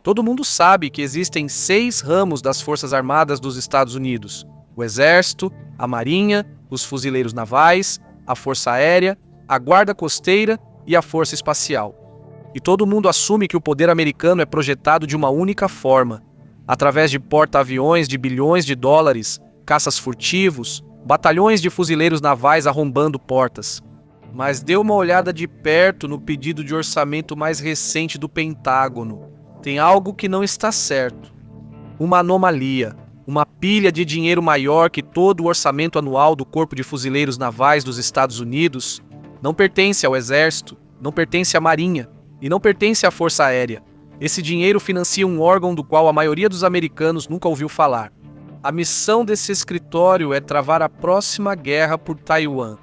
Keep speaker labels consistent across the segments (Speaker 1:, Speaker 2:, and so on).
Speaker 1: Todo mundo sabe que existem 6 ramos das Forças Armadas dos Estados Unidos: o Exército, a Marinha, os Fuzileiros Navais, a Força Aérea, a Guarda Costeira e a Força Espacial. E todo mundo assume que o poder americano é projetado de uma única forma, através de porta-aviões de bilhões de dólares, caças furtivos, batalhões de fuzileiros navais arrombando portas. Mas dê uma olhada de perto no pedido de orçamento mais recente do Pentágono. Tem algo que não está certo. Uma anomalia, uma pilha de dinheiro maior que todo o orçamento anual do Corpo de Fuzileiros Navais dos Estados Unidos não pertence ao Exército, não pertence à Marinha e não pertence à Força Aérea. Esse dinheiro financia um órgão do qual a maioria dos americanos nunca ouviu falar. A missão desse escritório é travar a próxima guerra por Taiwan.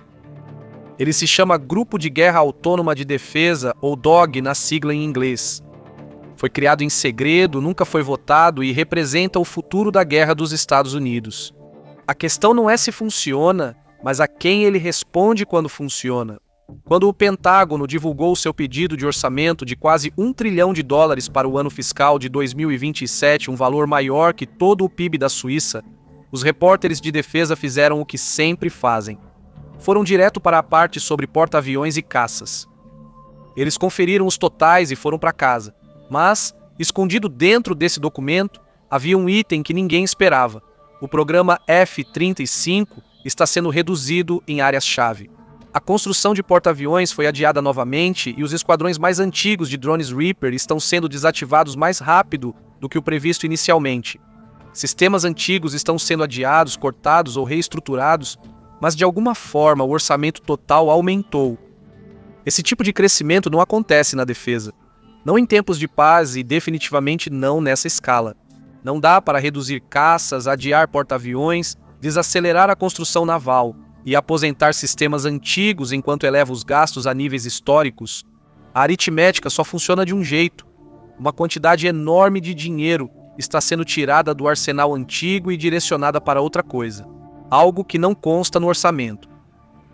Speaker 1: Ele se chama Grupo de Guerra Autônoma de Defesa, ou DOG na sigla em inglês. Foi criado em segredo, nunca foi votado e representa o futuro da guerra dos Estados Unidos. A questão não é se funciona, mas a quem ele responde quando funciona. Quando o Pentágono divulgou seu pedido de orçamento de quase $1 trilhão para o ano fiscal de 2027, um valor maior que todo o PIB da Suíça, os repórteres de defesa fizeram o que sempre fazem. Foram direto para a parte sobre porta-aviões e caças. Eles conferiram os totais e foram para casa. Mas, escondido dentro desse documento, havia um item que ninguém esperava. O programa F-35 está sendo reduzido em áreas-chave. A construção de porta-aviões foi adiada novamente e os esquadrões mais antigos de drones Reaper estão sendo desativados mais rápido do que o previsto inicialmente. Sistemas antigos estão sendo adiados, cortados ou reestruturados, mas de alguma forma o orçamento total aumentou. Esse tipo de crescimento não acontece na defesa. Não em tempos de paz e definitivamente não nessa escala. Não dá para reduzir caças, adiar porta-aviões, desacelerar a construção naval e aposentar sistemas antigos enquanto eleva os gastos a níveis históricos. A aritmética só funciona de um jeito. Uma quantidade enorme de dinheiro está sendo tirada do arsenal antigo e direcionada para outra coisa. Algo que não consta no orçamento.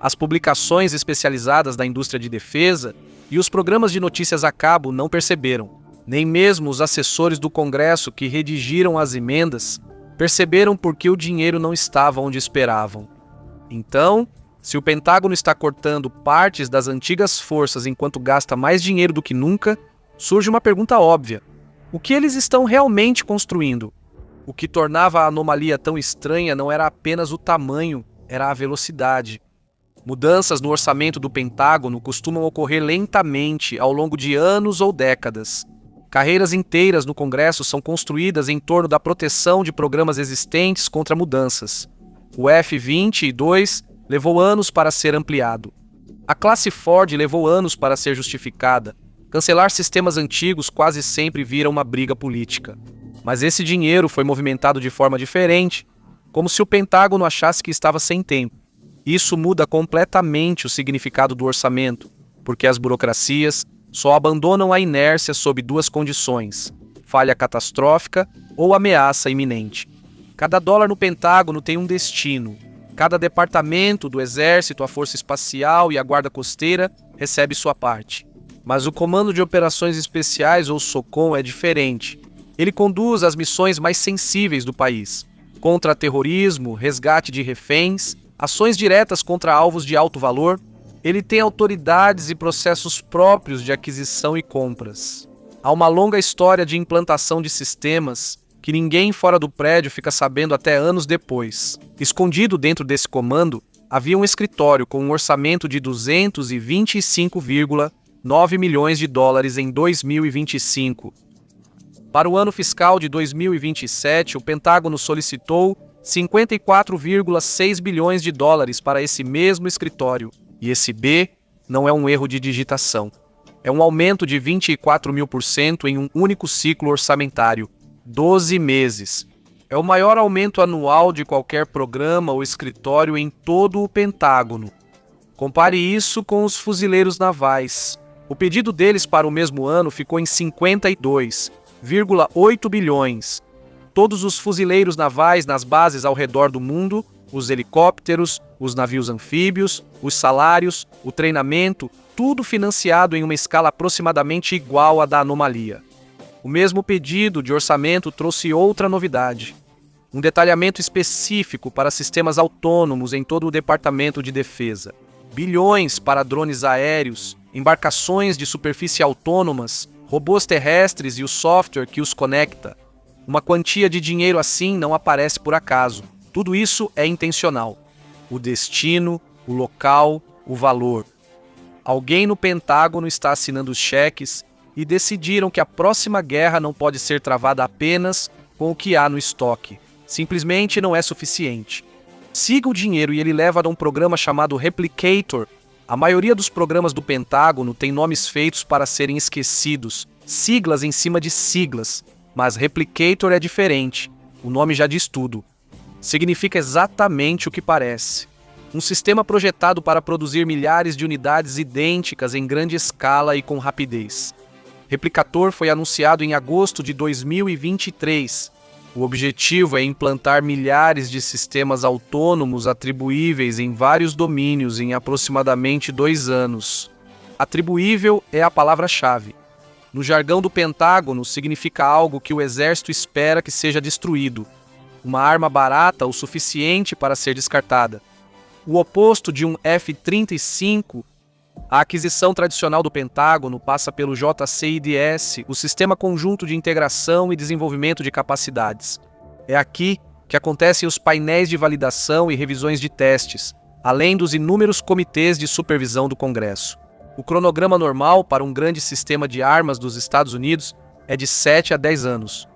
Speaker 1: As publicações especializadas da indústria de defesa e os programas de notícias a cabo não perceberam. Nem mesmo os assessores do Congresso que redigiram as emendas perceberam por que o dinheiro não estava onde esperavam. Então, se o Pentágono está cortando partes das antigas forças enquanto gasta mais dinheiro do que nunca, surge uma pergunta óbvia. O que eles estão realmente construindo? O que tornava a anomalia tão estranha não era apenas o tamanho, era a velocidade. Mudanças no orçamento do Pentágono costumam ocorrer lentamente ao longo de anos ou décadas. Carreiras inteiras no Congresso são construídas em torno da proteção de programas existentes contra mudanças. O F-22 levou anos para ser ampliado. A classe Ford levou anos para ser justificada. Cancelar sistemas antigos quase sempre vira uma briga política. Mas esse dinheiro foi movimentado de forma diferente, como se o Pentágono achasse que estava sem tempo. Isso muda completamente o significado do orçamento, porque as burocracias só abandonam a inércia sob 2 condições: falha catastrófica ou ameaça iminente. Cada dólar no Pentágono tem um destino. Cada departamento do Exército, a Força Espacial e a Guarda Costeira recebe sua parte. Mas o Comando de Operações Especiais, ou SOCOM, é diferente. Ele conduz as missões mais sensíveis do país: contra-terrorismo, resgate de reféns, ações diretas contra alvos de alto valor. Ele tem autoridades e processos próprios de aquisição e compras. Há uma longa história de implantação de sistemas que ninguém fora do prédio fica sabendo até anos depois. Escondido dentro desse comando, havia um escritório com um orçamento de $225,9 milhões em 2025. Para o ano fiscal de 2027, o Pentágono solicitou $54,6 bilhões para esse mesmo escritório. E esse B não é um erro de digitação. É um aumento de 24.000% em um único ciclo orçamentário. 12 meses. É o maior aumento anual de qualquer programa ou escritório em todo o Pentágono. Compare isso com os fuzileiros navais. O pedido deles para o mesmo ano ficou em 52,8 bilhões. Todos os fuzileiros navais nas bases ao redor do mundo, os helicópteros, os navios anfíbios, os salários, o treinamento, tudo financiado em uma escala aproximadamente igual à da anomalia. O mesmo pedido de orçamento trouxe outra novidade: um detalhamento específico para sistemas autônomos em todo o Departamento de Defesa. Bilhões para drones aéreos, embarcações de superfície autônomas, robôs terrestres e o software que os conecta. Uma quantia de dinheiro assim não aparece por acaso. Tudo isso é intencional. O destino, o local, o valor. Alguém no Pentágono está assinando os cheques e decidiram que a próxima guerra não pode ser travada apenas com o que há no estoque. Simplesmente não é suficiente. Siga o dinheiro e ele leva a um programa chamado Replicator. A maioria dos programas do Pentágono tem nomes feitos para serem esquecidos, siglas em cima de siglas, mas Replicator é diferente. O nome já diz tudo. Significa exatamente o que parece. Um sistema projetado para produzir milhares de unidades idênticas em grande escala e com rapidez. Replicator foi anunciado em agosto de 2023. O objetivo é implantar milhares de sistemas autônomos atribuíveis em vários domínios em aproximadamente 2 anos. Atribuível é a palavra-chave. No jargão do Pentágono, significa algo que o exército espera que seja destruído. Uma arma barata o suficiente para ser descartada. O oposto de um F-35, a aquisição tradicional do Pentágono passa pelo JCIDS, o Sistema Conjunto de Integração e Desenvolvimento de Capacidades. É aqui que acontecem os painéis de validação e revisões de testes, além dos inúmeros comitês de supervisão do Congresso. O cronograma normal para um grande sistema de armas dos Estados Unidos é de 7 a 10 anos.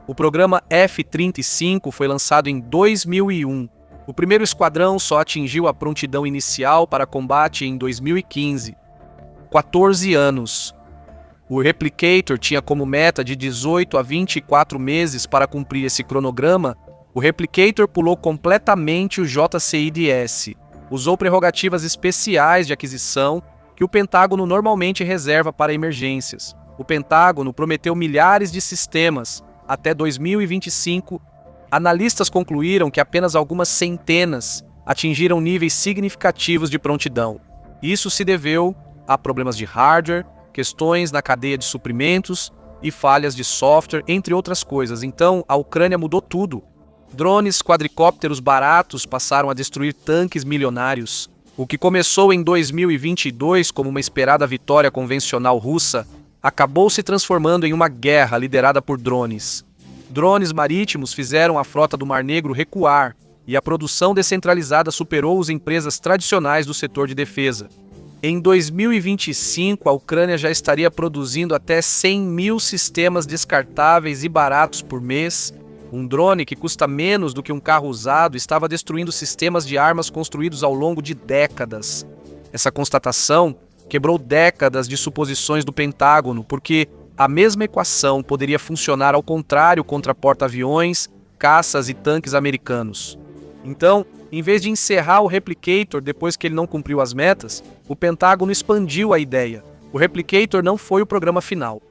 Speaker 1: O programa F-35 foi lançado em 2001. O primeiro esquadrão só atingiu a prontidão inicial para combate em 2015. 14 anos. O Replicator tinha como meta de 18 a 24 meses para cumprir esse cronograma. O Replicator pulou completamente o JCIDS. Usou prerrogativas especiais de aquisição que o Pentágono normalmente reserva para emergências. O Pentágono prometeu milhares de sistemas até 2025. Analistas concluíram que apenas algumas centenas atingiram níveis significativos de prontidão. Isso se deveu a problemas de hardware, questões na cadeia de suprimentos e falhas de software, entre outras coisas. Então, a Ucrânia mudou tudo. Drones quadricópteros baratos passaram a destruir tanques milionários. O que começou em 2022 como uma esperada vitória convencional russa acabou se transformando em uma guerra liderada por drones. Drones marítimos fizeram a frota do Mar Negro recuar e a produção descentralizada superou as empresas tradicionais do setor de defesa. Em 2025, a Ucrânia já estaria produzindo até 100 mil sistemas descartáveis e baratos por mês. Um drone que custa menos do que um carro usado estava destruindo sistemas de armas construídos ao longo de décadas. Essa constatação quebrou décadas de suposições do Pentágono, porque a mesma equação poderia funcionar ao contrário contra porta-aviões, caças e tanques americanos. Então, em vez de encerrar o Replicator depois que ele não cumpriu as metas, o Pentágono expandiu a ideia. O Replicator não foi o programa final.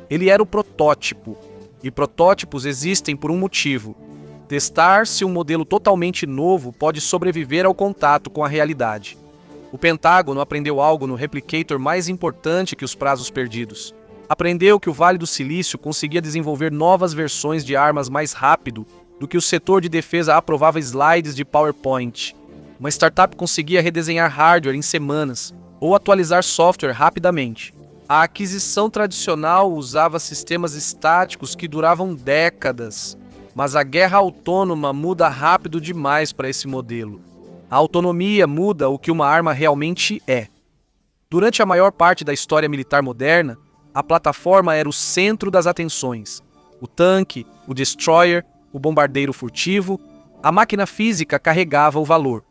Speaker 1: Ele era o protótipo. E protótipos existem por um motivo: testar se um modelo totalmente novo pode sobreviver ao contato com a realidade. O Pentágono aprendeu algo no Replicator mais importante que os prazos perdidos. Aprendeu que o Vale do Silício conseguia desenvolver novas versões de armas mais rápido do que o setor de defesa aprovava slides de PowerPoint. Uma startup conseguia redesenhar hardware em semanas ou atualizar software rapidamente. A aquisição tradicional usava sistemas estáticos que duravam décadas, mas a guerra autônoma muda rápido demais para esse modelo. A autonomia muda o que uma arma realmente é. Durante a maior parte da história militar moderna, a plataforma era o centro das atenções. O tanque, o destroyer, o bombardeiro furtivo, a máquina física carregava o valor.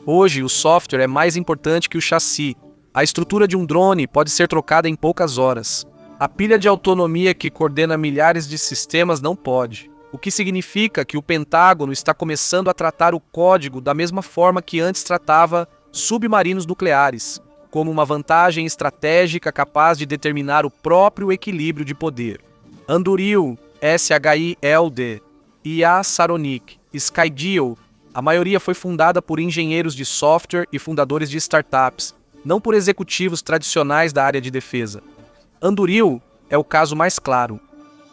Speaker 1: Hoje, o software é mais importante que o chassi. A estrutura de um drone pode ser trocada em poucas horas. A pilha de autonomia que coordena milhares de sistemas não pode. O que significa que o Pentágono está começando a tratar o código da mesma forma que antes tratava submarinos nucleares, como uma vantagem estratégica capaz de determinar o próprio equilíbrio de poder. Anduril, SHIELD, IA Saronic, Skydio, a maioria foi fundada por engenheiros de software e fundadores de startups, não por executivos tradicionais da área de defesa. Anduril é o caso mais claro.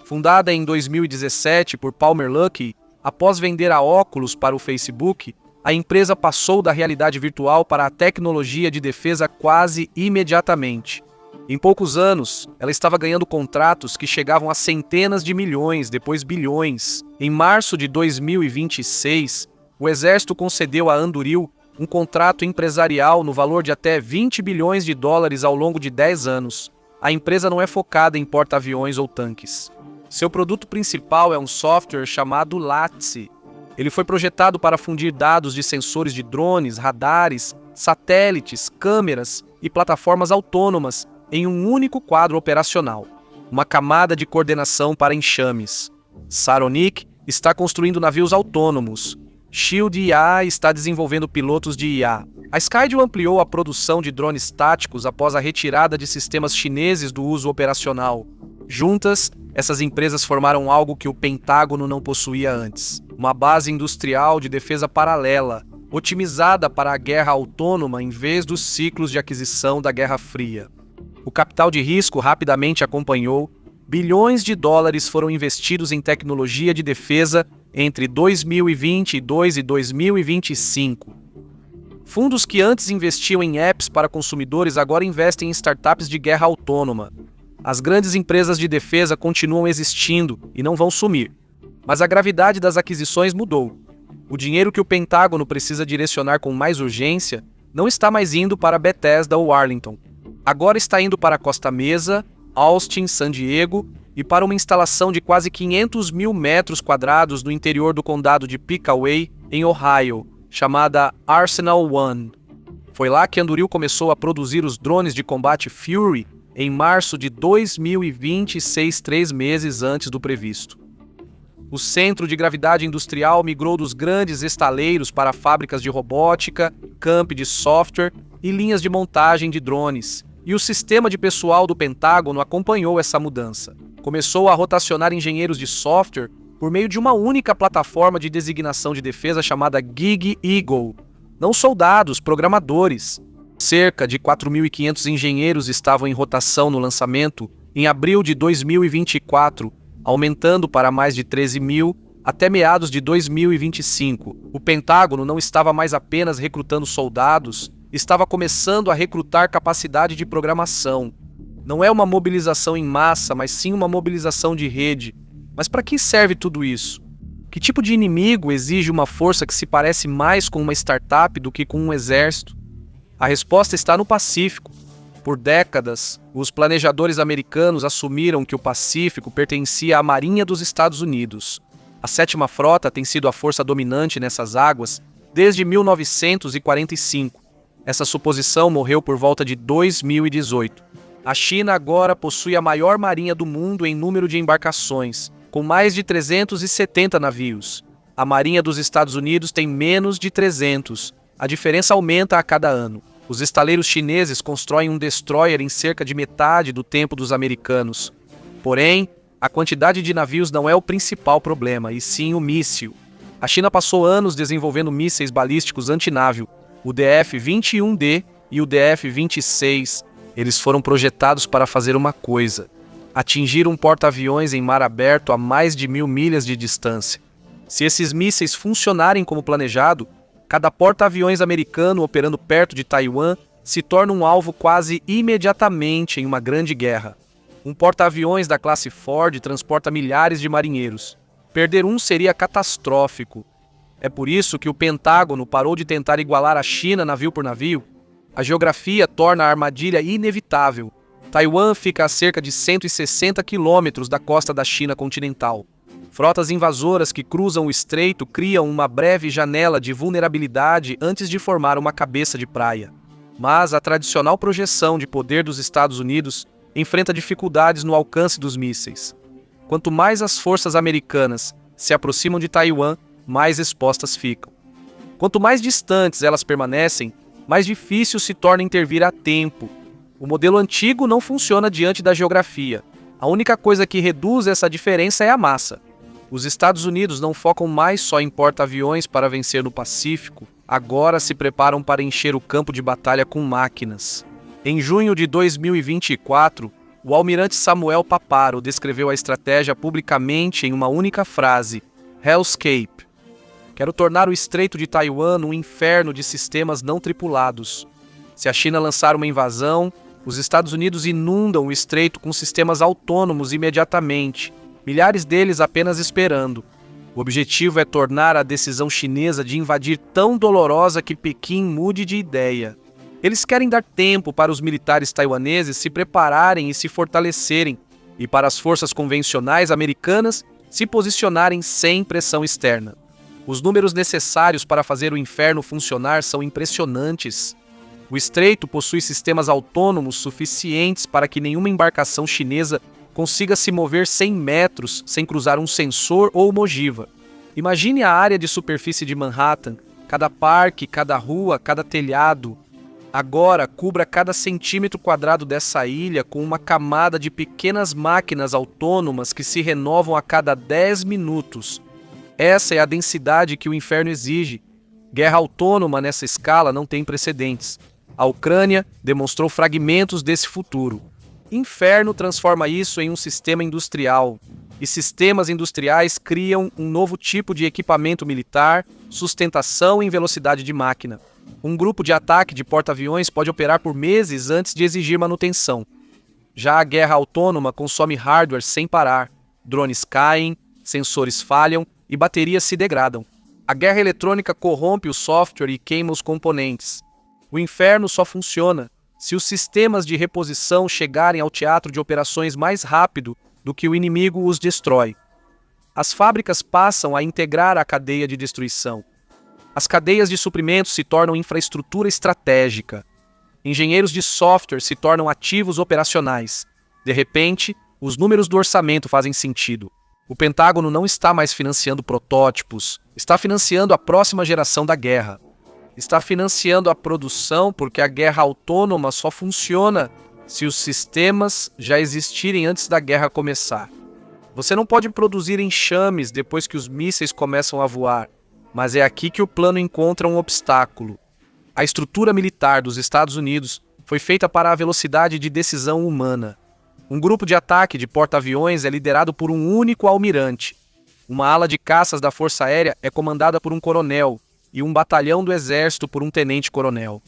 Speaker 1: Fundada em 2017 por Palmer Luckey, após vender a Oculus para o Facebook, a empresa passou da realidade virtual para a tecnologia de defesa quase imediatamente. Em poucos anos, ela estava ganhando contratos que chegavam a centenas de milhões, depois bilhões. Em março de 2026, o Exército concedeu a Anduril um contrato empresarial no valor de até 20 bilhões de dólares ao longo de 10 anos. A empresa não é focada em porta-aviões ou tanques. Seu produto principal é um software chamado LATSE. Ele foi projetado para fundir dados de sensores de drones, radares, satélites, câmeras e plataformas autônomas em um único quadro operacional, uma camada de coordenação para enxames. Saronic está construindo navios autônomos. Shield IA está desenvolvendo pilotos de IA. A Skydio ampliou a produção de drones táticos após a retirada de sistemas chineses do uso operacional. Juntas, essas empresas formaram algo que o Pentágono não possuía antes: uma base industrial de defesa paralela, otimizada para a guerra autônoma em vez dos ciclos de aquisição da Guerra Fria. O capital de risco rapidamente acompanhou. Bilhões de dólares foram investidos em tecnologia de defesa entre 2022 e 2025. Fundos que antes investiam em apps para consumidores agora investem em startups de guerra autônoma. As grandes empresas de defesa continuam existindo e não vão sumir. Mas a gravidade das aquisições mudou. O dinheiro que o Pentágono precisa direcionar com mais urgência não está mais indo para Bethesda ou Arlington. Agora está indo para Costa Mesa, Austin, San Diego e para uma instalação de quase 500 mil metros quadrados no interior do condado de Pickaway, em Ohio, chamada Arsenal One. Foi lá que Anduril começou a produzir os drones de combate Fury em março de 2026, 3 meses antes do previsto. O centro de gravidade industrial migrou dos grandes estaleiros para fábricas de robótica, camp de software e linhas de montagem de drones. E o sistema de pessoal do Pentágono acompanhou essa mudança. Começou a rotacionar engenheiros de software por meio de uma única plataforma de designação de defesa chamada Gig Eagle. Não soldados, programadores. Cerca de 4.500 engenheiros estavam em rotação no lançamento em abril de 2024, aumentando para mais de 13 mil até meados de 2025. O Pentágono não estava mais apenas recrutando soldados, estava começando a recrutar capacidade de programação. Não é uma mobilização em massa, mas sim uma mobilização de rede. Mas para que serve tudo isso? Que tipo de inimigo exige uma força que se parece mais com uma startup do que com um exército? A resposta está no Pacífico. Por décadas, os planejadores americanos assumiram que o Pacífico pertencia à Marinha dos Estados Unidos. A 7ª Frota tem sido a força dominante nessas águas desde 1945. Essa suposição morreu por volta de 2018. A China agora possui a maior marinha do mundo em número de embarcações, com mais de 370 navios. A Marinha dos Estados Unidos tem menos de 300. A diferença aumenta a cada ano. Os estaleiros chineses constroem um destroyer em cerca de metade do tempo dos americanos. Porém, a quantidade de navios não é o principal problema, e sim o míssil. A China passou anos desenvolvendo mísseis balísticos antinávio, o DF-21D e o DF-26. Eles foram projetados para fazer uma coisa: atingir um porta-aviões em mar aberto a mais de 1.000 milhas de distância. Se esses mísseis funcionarem como planejado, cada porta-aviões americano operando perto de Taiwan se torna um alvo quase imediatamente em uma grande guerra. Um porta-aviões da classe Ford transporta milhares de marinheiros. Perder um seria catastrófico. É por isso que o Pentágono parou de tentar igualar a China navio por navio. A geografia torna a armadilha inevitável. Taiwan fica a cerca de 160 quilômetros da costa da China continental. Frotas invasoras que cruzam o estreito criam uma breve janela de vulnerabilidade antes de formar uma cabeça de praia. Mas a tradicional projeção de poder dos Estados Unidos enfrenta dificuldades no alcance dos mísseis. Quanto mais as forças americanas se aproximam de Taiwan, mais expostas ficam. Quanto mais distantes elas permanecem, mais difícil se torna intervir a tempo. O modelo antigo não funciona diante da geografia. A única coisa que reduz essa diferença é a massa. Os Estados Unidos não focam mais só em porta-aviões para vencer no Pacífico, agora se preparam para encher o campo de batalha com máquinas. Em junho de 2024, O almirante Samuel Paparo descreveu a estratégia publicamente em uma única frase: Hellscape. Quero tornar o Estreito de Taiwan um inferno de sistemas não tripulados. Se a China lançar uma invasão, os Estados Unidos inundam o estreito com sistemas autônomos imediatamente, milhares deles apenas esperando. O objetivo é tornar a decisão chinesa de invadir tão dolorosa que Pequim mude de ideia. Eles querem dar tempo para os militares taiwaneses se prepararem e se fortalecerem, e para as forças convencionais americanas se posicionarem sem pressão externa. Os números necessários para fazer o inferno funcionar são impressionantes. O estreito possui sistemas autônomos suficientes para que nenhuma embarcação chinesa consiga se mover 100 metros sem cruzar um sensor ou uma ogiva. Imagine a área de superfície de Manhattan, cada parque, cada rua, cada telhado. Agora, cubra cada centímetro quadrado dessa ilha com uma camada de pequenas máquinas autônomas que se renovam a cada 10 minutos. Essa é a densidade que o inferno exige. Guerra autônoma nessa escala não tem precedentes. A Ucrânia demonstrou fragmentos desse futuro. Inferno transforma isso em um sistema industrial. E sistemas industriais criam um novo tipo de equipamento militar, sustentação e velocidade de máquina. Um grupo de ataque de porta-aviões pode operar por meses antes de exigir manutenção. Já a guerra autônoma consome hardware sem parar. Drones caem, sensores falham e baterias se degradam. A guerra eletrônica corrompe o software e queima os componentes. O inferno só funciona se os sistemas de reposição chegarem ao teatro de operações mais rápido do que o inimigo os destrói. As fábricas passam a integrar a cadeia de destruição. As cadeias de suprimentos se tornam infraestrutura estratégica. Engenheiros de software se tornam ativos operacionais. De repente, os números do orçamento fazem sentido. O Pentágono não está mais financiando protótipos, está financiando a próxima geração da guerra. Está financiando a produção porque a guerra autônoma só funciona se os sistemas já existirem antes da guerra começar. Você não pode produzir enxames depois que os mísseis começam a voar, mas é aqui que o plano encontra um obstáculo. A estrutura militar dos Estados Unidos foi feita para a velocidade de decisão humana. Um grupo de ataque de porta-aviões é liderado por um único almirante. Uma ala de caças da Força Aérea é comandada por um coronel e um batalhão do Exército por um tenente-coronel.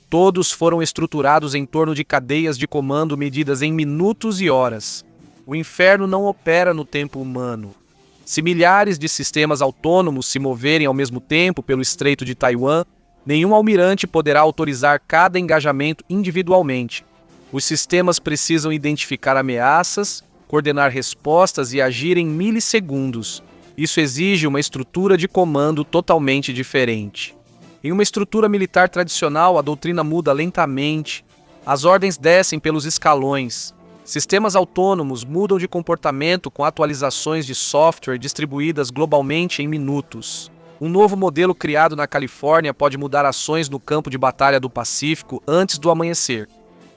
Speaker 1: Todos foram estruturados em torno de cadeias de comando medidas em minutos e horas. O inferno não opera no tempo humano. Se milhares de sistemas autônomos se moverem ao mesmo tempo pelo Estreito de Taiwan, nenhum almirante poderá autorizar cada engajamento individualmente. Os sistemas precisam identificar ameaças, coordenar respostas e agir em milissegundos. Isso exige uma estrutura de comando totalmente diferente. Em uma estrutura militar tradicional, a doutrina muda lentamente. As ordens descem pelos escalões. Sistemas autônomos mudam de comportamento com atualizações de software distribuídas globalmente em minutos. Um novo modelo criado na Califórnia pode mudar ações no campo de batalha do Pacífico antes do amanhecer.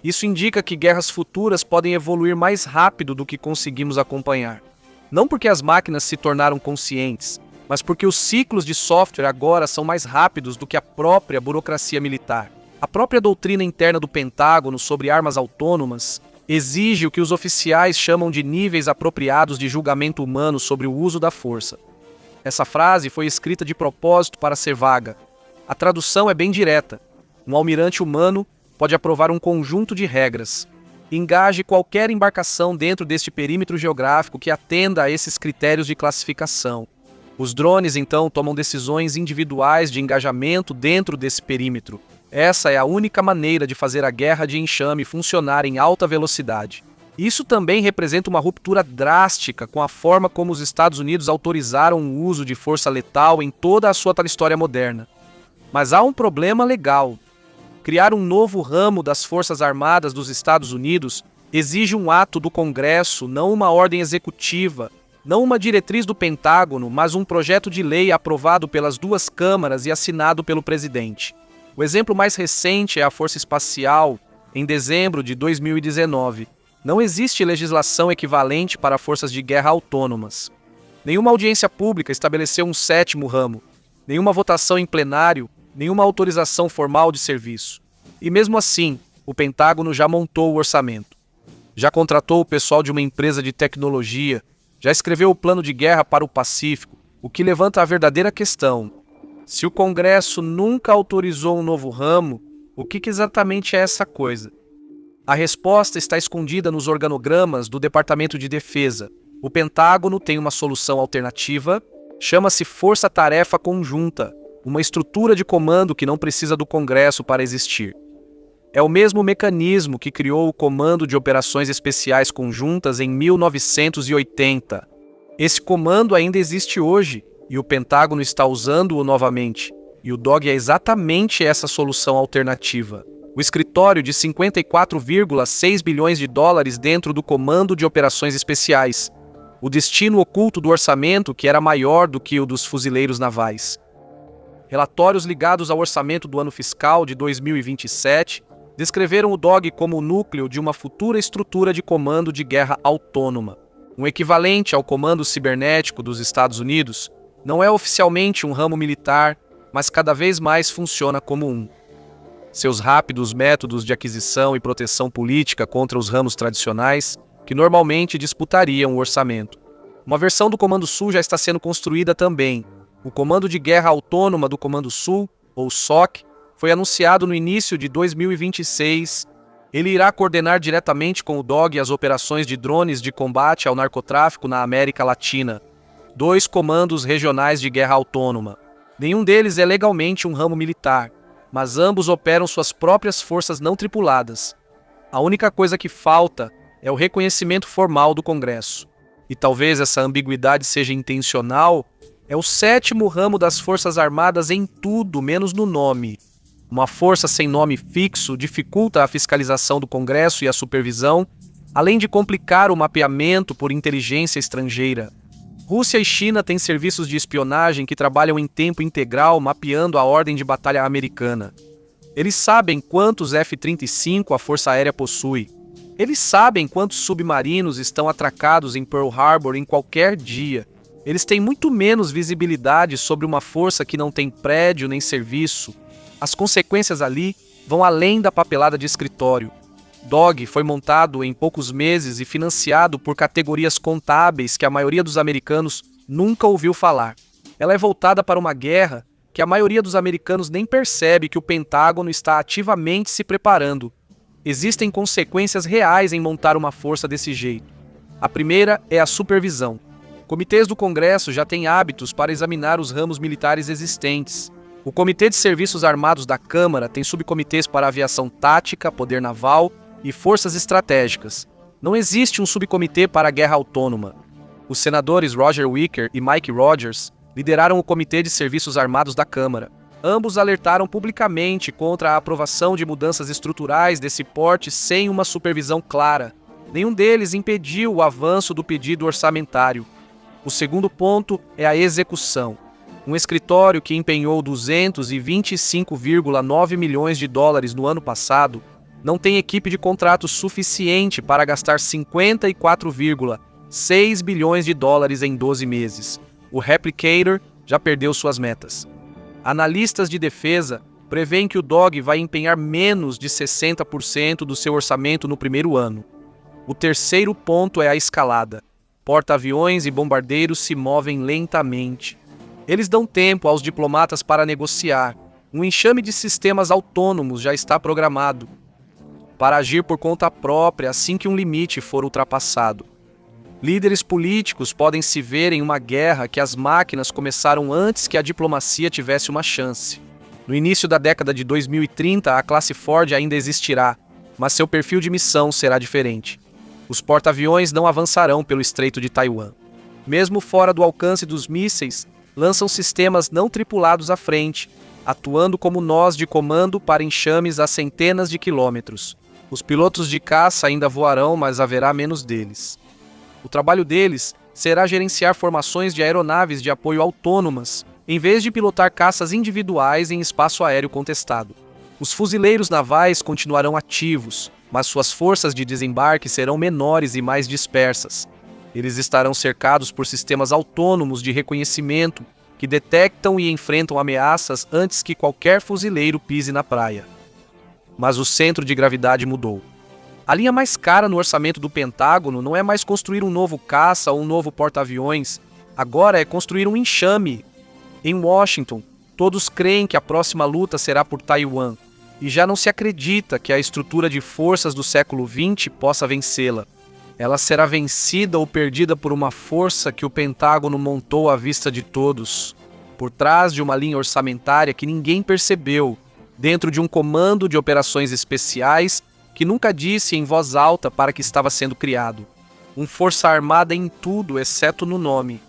Speaker 1: Isso indica que guerras futuras podem evoluir mais rápido do que conseguimos acompanhar. Não porque as máquinas se tornaram conscientes, mas porque os ciclos de software agora são mais rápidos do que a própria burocracia militar. A própria doutrina interna do Pentágono sobre armas autônomas exige o que os oficiais chamam de níveis apropriados de julgamento humano sobre o uso da força. Essa frase foi escrita de propósito para ser vaga. A tradução é bem direta. Um almirante humano pode aprovar um conjunto de regras. Engaje qualquer embarcação dentro deste perímetro geográfico que atenda a esses critérios de classificação. Os drones, então, tomam decisões individuais de engajamento dentro desse perímetro. Essa é a única maneira de fazer a guerra de enxame funcionar em alta velocidade. Isso também representa uma ruptura drástica com a forma como os Estados Unidos autorizaram o uso de força letal em toda a sua história moderna. Mas há um problema legal. Criar um novo ramo das Forças Armadas dos Estados Unidos exige um ato do Congresso, não uma ordem executiva, não uma diretriz do Pentágono, mas um projeto de lei aprovado pelas duas câmaras e assinado pelo presidente. O exemplo mais recente é a Força Espacial, em dezembro de 2019. Não existe legislação equivalente para forças de guerra autônomas. Nenhuma audiência pública estabeleceu um sétimo ramo, nenhuma votação em plenário, nenhuma autorização formal de serviço. E mesmo assim, o Pentágono já montou o orçamento. Já contratou o pessoal de uma empresa de tecnologia, já escreveu o plano de guerra para o Pacífico, o que levanta a verdadeira questão. Se o Congresso nunca autorizou um novo ramo, o que exatamente é essa coisa? A resposta está escondida nos organogramas do Departamento de Defesa. O Pentágono tem uma solução alternativa, chama-se Força Tarefa Conjunta, uma estrutura de comando que não precisa do Congresso para existir. É o mesmo mecanismo que criou o Comando de Operações Especiais Conjuntas em 1980. Esse comando ainda existe hoje, e o Pentágono está usando-o novamente, e o DOG é exatamente essa solução alternativa. O escritório de 54,6 bilhões de dólares dentro do Comando de Operações Especiais. O destino oculto do orçamento que era maior do que o dos fuzileiros navais. Relatórios ligados ao orçamento do ano fiscal de 2027 descreveram o DOG como o núcleo de uma futura estrutura de comando de guerra autônoma. Um equivalente ao Comando Cibernético dos Estados Unidos, não é oficialmente um ramo militar, mas cada vez mais funciona como um. Seus rápidos métodos de aquisição e proteção política contra os ramos tradicionais, que normalmente disputariam o orçamento. Uma versão do Comando Sul já está sendo construída também. O Comando de Guerra Autônoma do Comando Sul, ou SOC, foi anunciado no início de 2026. Ele irá coordenar diretamente com o DOG as operações de drones de combate ao narcotráfico na América Latina. 2 comandos regionais de guerra autônoma. Nenhum deles é legalmente um ramo militar, mas ambos operam suas próprias forças não tripuladas. A única coisa que falta é o reconhecimento formal do Congresso. E talvez essa ambiguidade seja intencional, é o 7º ramo das Forças Armadas em tudo, menos no nome. Uma força sem nome fixo dificulta a fiscalização do Congresso e a supervisão, além de complicar o mapeamento por inteligência estrangeira. Rússia e China têm serviços de espionagem que trabalham em tempo integral mapeando a ordem de batalha americana. Eles sabem quantos F-35 a Força Aérea possui. Eles sabem quantos submarinos estão atracados em Pearl Harbor em qualquer dia. Eles têm muito menos visibilidade sobre uma força que não tem prédio nem serviço. As consequências ali vão além da papelada de escritório. DOG foi montado em poucos meses e financiado por categorias contábeis que a maioria dos americanos nunca ouviu falar. Ela é voltada para uma guerra que a maioria dos americanos nem percebe que o Pentágono está ativamente se preparando. Existem consequências reais em montar uma força desse jeito. A primeira é a supervisão. Comitês do Congresso já têm hábitos para examinar os ramos militares existentes. O Comitê de Serviços Armados da Câmara tem subcomitês para aviação tática, poder naval e forças estratégicas. Não existe um subcomitê para a guerra autônoma. Os senadores Roger Wicker e Mike Rogers lideraram o Comitê de Serviços Armados da Câmara. Ambos alertaram publicamente contra a aprovação de mudanças estruturais desse porte sem uma supervisão clara. Nenhum deles impediu o avanço do pedido orçamentário. O segundo ponto é a execução. Um escritório que empenhou 225,9 milhões de dólares no ano passado não tem equipe de contratos suficiente para gastar 54,6 bilhões de dólares em 12 meses. O Replicator já perdeu suas metas. Analistas de defesa prevêem que o DOG vai empenhar menos de 60% do seu orçamento no primeiro ano. O terceiro ponto é a escalada. Porta-aviões e bombardeiros se movem lentamente. Eles dão tempo aos diplomatas para negociar. Um enxame de sistemas autônomos já está programado para agir por conta própria assim que um limite for ultrapassado. Líderes políticos podem se ver em uma guerra que as máquinas começaram antes que a diplomacia tivesse uma chance. No início da década de 2030, a classe Ford ainda existirá, mas seu perfil de missão será diferente. Os porta-aviões não avançarão pelo Estreito de Taiwan. Mesmo fora do alcance dos mísseis, lançam sistemas não tripulados à frente, atuando como nós de comando para enxames a centenas de quilômetros. Os pilotos de caça ainda voarão, mas haverá menos deles. O trabalho deles será gerenciar formações de aeronaves de apoio autônomas, em vez de pilotar caças individuais em espaço aéreo contestado. Os fuzileiros navais continuarão ativos, mas suas forças de desembarque serão menores e mais dispersas. Eles estarão cercados por sistemas autônomos de reconhecimento que detectam e enfrentam ameaças antes que qualquer fuzileiro pise na praia. Mas o centro de gravidade mudou. A linha mais cara no orçamento do Pentágono não é mais construir um novo caça ou um novo porta-aviões, agora é construir um enxame. Em Washington, todos creem que a próxima luta será por Taiwan, e já não se acredita que a estrutura de forças do século XX possa vencê-la. Ela será vencida ou perdida por uma força que o Pentágono montou à vista de todos, por trás de uma linha orçamentária que ninguém percebeu, dentro de um comando de operações especiais que nunca disse em voz alta para que estava sendo criado. Força armada em tudo, exceto no nome.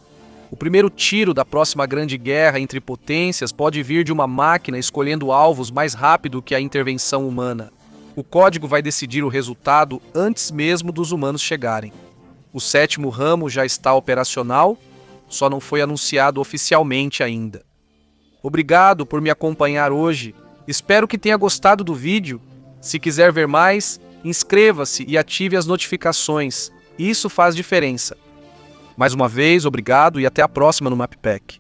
Speaker 1: O primeiro tiro da próxima grande guerra entre potências pode vir de uma máquina escolhendo alvos mais rápido que a intervenção humana. O código vai decidir o resultado antes mesmo dos humanos chegarem. O 7º ramo já está operacional, só não foi anunciado oficialmente ainda. Obrigado por me acompanhar hoje. Espero que tenha gostado do vídeo. Se quiser ver mais, inscreva-se e ative as notificações. Isso faz diferença. Mais uma vez, obrigado e até a próxima no MapPack.